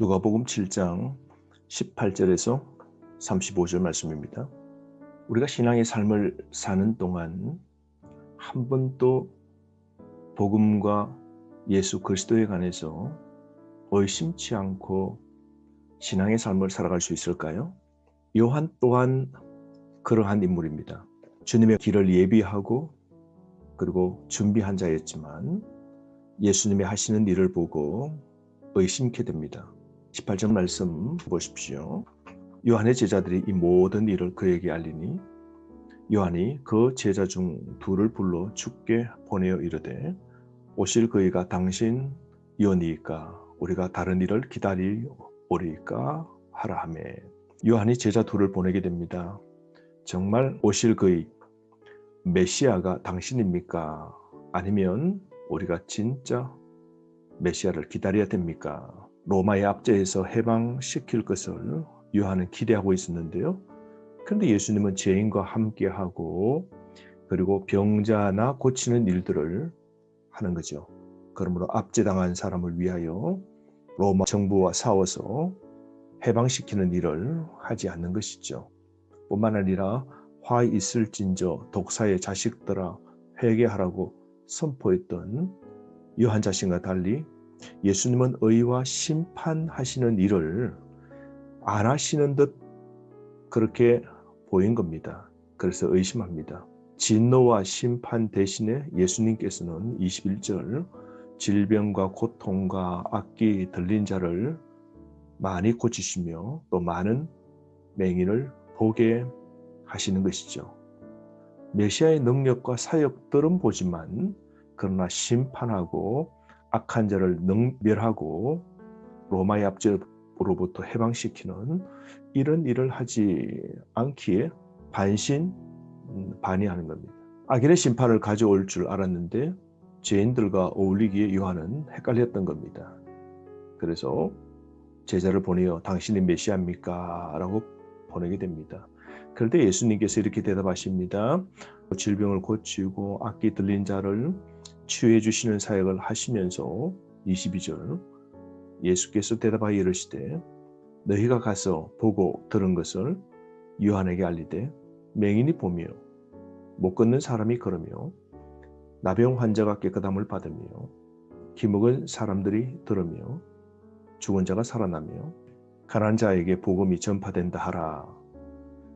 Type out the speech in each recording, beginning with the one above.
누가복음 7장 18절에서 35절 말씀입니다. 우리가 신앙의 삶을 사는 동안 한 번도 복음과 예수 그리스도에 관해서 의심치 않고 신앙의 삶을 살아갈 수 있을까요? 요한 또한 그러한 인물입니다. 주님의 길을 예비하고 그리고 준비한 자였지만 예수님이 하시는 일을 보고 의심케 됩니다. 18절 말씀 보십시오. 요한의 제자들이 이 모든 일을 그에게 알리니 요한이 그 제자 중 둘을 불러 주께 보내어 이르되 오실 그이가 당신이오니이까 우리가 다른 일을 기다리오리이까 하라 하매. 요한이 제자 둘을 보내게 됩니다. 정말 오실 그이 메시아가 당신입니까? 아니면 우리가 진짜 메시아를 기다려야 됩니까? 로마의 압제에서 해방시킬 것을 요한은 기대하고 있었는데요. 그런데 예수님은 죄인과 함께하고 그리고 병자나 고치는 일들을 하는 거죠. 그러므로 압제당한 사람을 위하여 로마 정부와 싸워서 해방시키는 일을 하지 않는 것이죠. 뿐만 아니라 화 있을진저 독사의 자식들아 회개하라고 선포했던 요한 자신과 달리 예수님은 의와 심판하시는 일을 안 하시는 듯 그렇게 보인 겁니다. 그래서 의심합니다. 진노와 심판 대신에 예수님께서는 21절 질병과 고통과 악기 들린 자를 많이 고치시며 또 많은 맹인을 보게 하시는 것이죠. 메시아의 능력과 사역들은 보지만 그러나 심판하고 악한 자를 멸하고 로마의 압제로부터 해방시키는 이런 일을 하지 않기에 반신반의하는 겁니다. 악인의 심판을 가져올 줄 알았는데 죄인들과 어울리기에 요한은 헷갈렸던 겁니다. 그래서 제자를 보내어 당신이 메시아입니까? 라고 보내게 됩니다. 그런데 예수님께서 이렇게 대답하십니다. 질병을 고치고 악기 들린 자를 치유해 주시는 사역을 하시면서 22절 예수께서 대답하여 이르시되 너희가 가서 보고 들은 것을 요한에게 알리되 맹인이 보며 못 걷는 사람이 걸으며 나병 환자가 깨끗함을 받으며 기먹은 사람들이 들으며 죽은 자가 살아나며 가난한 자에게 복음이 전파된다 하라.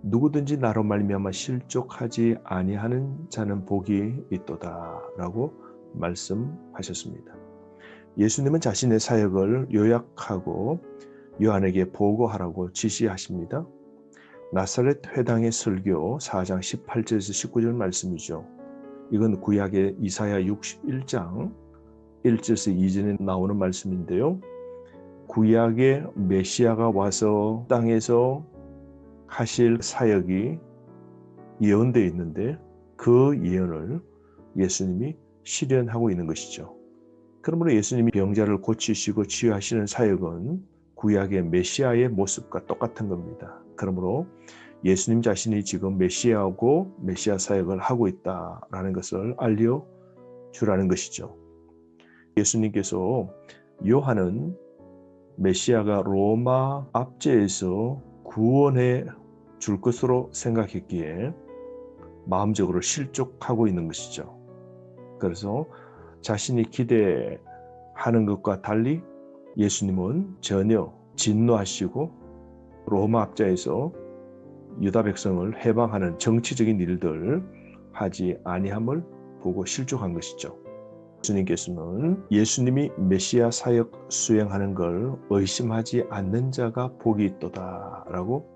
누구든지 나로 말미암아 실족하지 아니하는 자는 복이 있도다 라고 말씀하셨습니다. 예수님은 자신의 사역을 요약하고 요한에게 보고하라고 지시하십니다. 나사렛 회당의 설교 4장 18절에서 19절 말씀이죠. 이건 구약의 이사야 61장 1절에서 2절에 나오는 말씀인데요. 구약의 메시아가 와서 땅에서 하실 사역이 예언되어 있는데 그 예언을 예수님이 실현하고 있는 것이죠. 그러므로 예수님이 병자를 고치시고 치유하시는 사역은 구약의 메시아의 모습과 똑같은 겁니다. 그러므로 예수님 자신이 지금 메시아고 메시아 사역을 하고 있다라는 것을 알려주라는 것이죠. 예수님께서 요한은 메시아가 로마 압제에서 구원해 줄 것으로 생각했기에 마음적으로 실족하고 있는 것이죠. 그래서 자신이 기대하는 것과 달리 예수님은 전혀 진노하시고 로마 압제에서 유다 백성을 해방하는 정치적인 일들 하지 아니함을 보고 실족한 것이죠. 예수님께서는 예수님이 메시아 사역 수행하는 걸 의심하지 않는 자가 복이 있도다 라고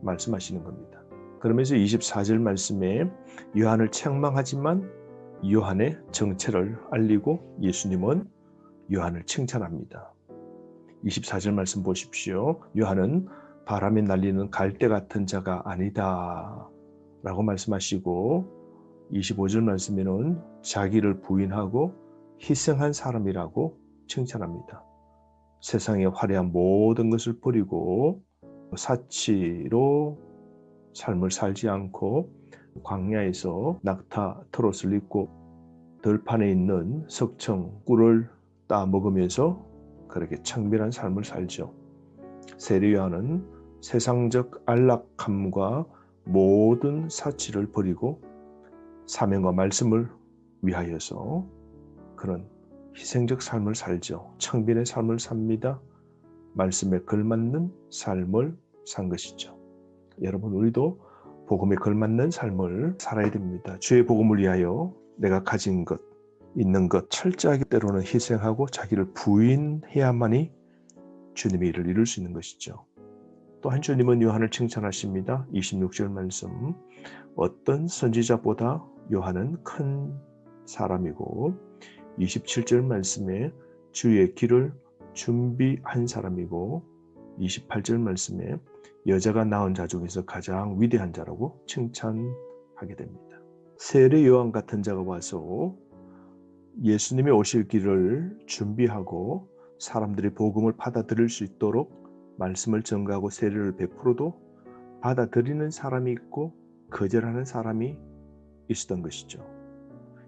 말씀하시는 겁니다. 그러면서 24절 말씀에 요한을 책망하지만 요한의 정체를 알리고 예수님은 요한을 칭찬합니다. 24절 말씀 보십시오. 요한은 바람에 날리는 갈대 같은 자가 아니다 라고 말씀하시고 25절 말씀에는 자기를 부인하고 희생한 사람이라고 칭찬합니다. 세상의 화려한 모든 것을 버리고 사치로 삶을 살지 않고 광야에서 낙타 트롯을 입고 들판에 있는 석청 꿀을 따 먹으면서 그렇게 청결한 삶을 살죠. 세례 요한은 세상적 안락함과 모든 사치를 버리고 사명과 말씀을 위하여서 그런 희생적 삶을 살죠. 청빈의 삶을 삽니다. 말씀에 걸맞는 삶을 산 것이죠. 여러분, 우리도 복음에 걸맞는 삶을 살아야 됩니다. 주의 복음을 위하여 내가 가진 것, 있는 것 철저하게 때로는 희생하고 자기를 부인해야만이 주님의 일을 이룰 수 있는 것이죠. 또한 주님은 요한을 칭찬하십니다. 26절 말씀, 어떤 선지자보다 요한은 큰 사람이고, 27절 말씀에 주의 길을 준비한 사람이고, 28절 말씀에 여자가 낳은 자 중에서 가장 위대한 자라고 칭찬하게 됩니다. 세례 요한 같은 자가 와서 예수님이 오실 길을 준비하고 사람들이 복음을 받아들일 수 있도록 말씀을 전가하고 세례를 베풀어도 받아들이는 사람이 있고 거절하는 사람이 있었던 것이죠.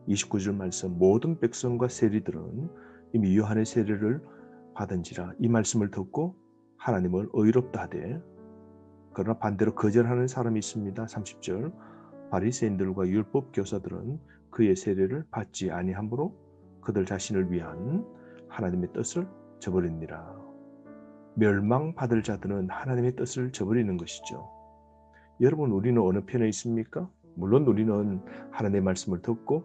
29절 말씀, 모든 백성과 세리들은 이미 요한의 세례를 받은지라 이 말씀을 듣고 하나님을 의롭다 하되, 그러나 반대로 거절하는 사람이 있습니다. 30절, 바리새인들과 율법 교사들은 그의 세례를 받지 아니함으로 그들 자신을 위한 하나님의 뜻을 저버리니라. 멸망받을 자들은 하나님의 뜻을 저버리는 것이죠. 여러분, 우리는 어느 편에 있습니까? 물론 우리는 하나님의 말씀을 듣고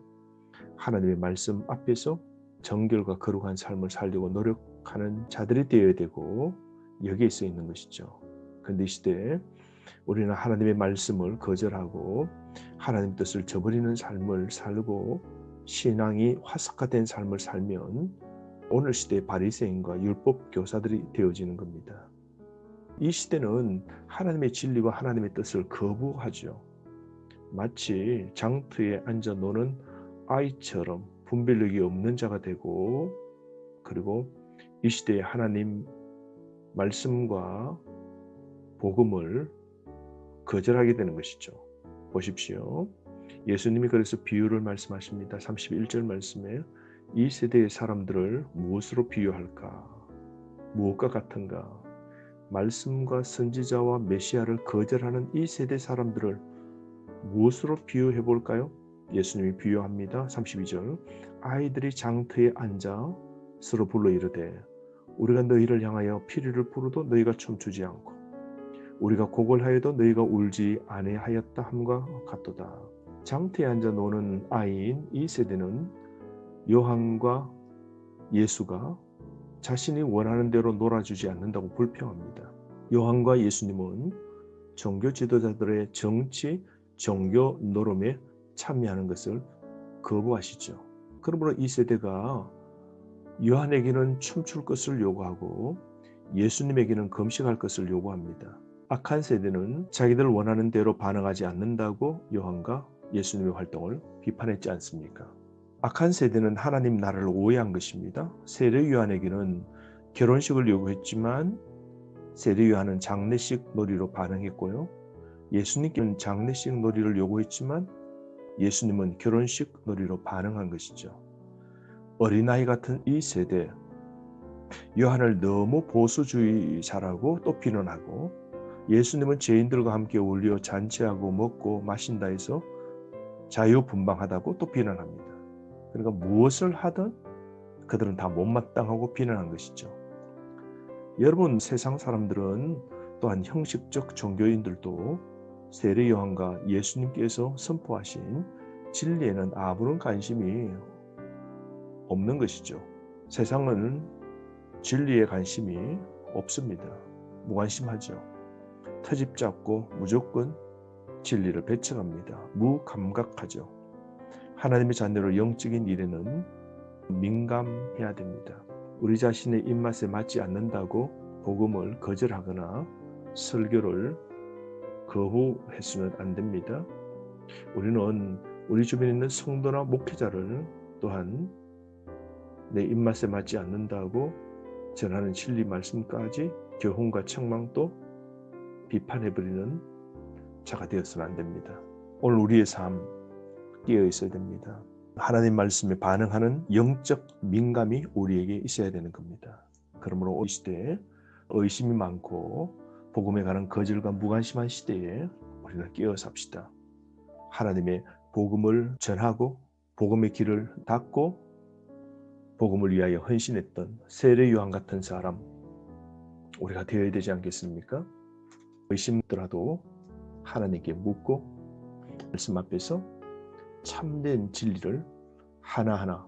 하나님의 말씀 앞에서 정결과 거룩한 삶을 살려고 노력하는 자들이 되어야 되고 여기에 써 있는 것이죠. 그런데 이 시대에 우리는 하나님의 말씀을 거절하고 하나님의 뜻을 저버리는 삶을 살고 신앙이 화석화된 삶을 살면 오늘 시대의 바리새인과 율법 교사들이 되어지는 겁니다. 이 시대는 하나님의 진리와 하나님의 뜻을 거부하죠. 마치 장터에 앉아 노는 아이처럼 분별력이 없는 자가 되고, 그리고 이 시대의 하나님 말씀과 복음을 거절하게 되는 것이죠. 보십시오. 예수님이 그래서 비유를 말씀하십니다. 31절 말씀에 이 세대의 사람들을 무엇으로 비유할까? 무엇과 같은가? 말씀과 선지자와 메시아를 거절하는 이 세대 사람들을 무엇으로 비유해 볼까요? 예수님이 비유합니다. 32절, 아이들이 장터에 앉아 서로 불러 이르되 우리가 너희를 향하여 피리를 부르도 너희가 춤추지 않고 우리가 곡을 하여도 너희가 울지 아니하였다 함과 같도다. 장터에 앉아 노는 아이인 이 세대는 요한과 예수가 자신이 원하는 대로 놀아주지 않는다고 불평합니다. 요한과 예수님은 종교 지도자들의 정치, 종교 노름에 참여하는 것을 거부하시죠. 그러므로 이 세대가 요한에게는 춤출 것을 요구하고 예수님에게는 금식할 것을 요구합니다. 악한 세대는 자기들 원하는 대로 반응하지 않는다고 요한과 예수님의 활동을 비판했지 않습니까? 악한 세대는 하나님 나라를 오해한 것입니다. 세례 요한에게는 결혼식을 요구했지만 세례 요한은 장례식 놀이로 반응했고요. 예수님께는 장례식 놀이를 요구했지만 예수님은 결혼식 놀이로 반응한 것이죠. 어린아이 같은 이 세대, 요한을 너무 보수주의자라고 또 비난하고 예수님은 죄인들과 함께 어울려 잔치하고 먹고 마신다 해서 자유분방하다고 또 비난합니다. 그러니까 무엇을 하든 그들은 다 못마땅하고 비난한 것이죠. 여러분, 세상 사람들은 또한 형식적 종교인들도 세례 요한과 예수님께서 선포하신 진리에는 아무런 관심이 없는 것이죠. 세상은 진리에 관심이 없습니다. 무관심하죠. 터집 잡고 무조건 진리를 배척합니다. 무감각하죠. 하나님의 자녀로 영적인 일에는 민감해야 됩니다. 우리 자신의 입맛에 맞지 않는다고 복음을 거절하거나 설교를 거부해서는 안 됩니다. 우리는 우리 주변에 있는 성도나 목회자를 또한 내 입맛에 맞지 않는다고 전하는 진리 말씀까지 교훈과 책망도 비판해버리는 자가 되어서는 안 됩니다. 오늘 우리의 삶 깨어 있어야 됩니다. 하나님 말씀에 반응하는 영적 민감이 우리에게 있어야 되는 겁니다. 그러므로 이 시대에 의심이 많고 복음에 관한 거절과 무관심한 시대에 우리는 깨어 삽시다. 하나님의 복음을 전하고 복음의 길을 닫고 복음을 위하여 헌신했던 세례 요한 같은 사람 우리가 되어야 되지 않겠습니까? 의심더라도 하나님께 묻고 말씀 앞에서 참된 진리를 하나하나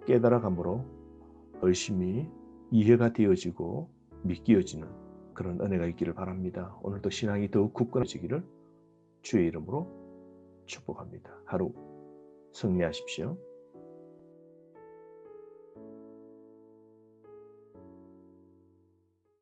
깨달아감으로 열심히 이해가 되어지고 믿겨지는 그런 은혜가 있기를 바랍니다. 오늘도 신앙이 더욱 굳건해지기를 주의 이름으로 축복합니다. 하루 승리하십시오.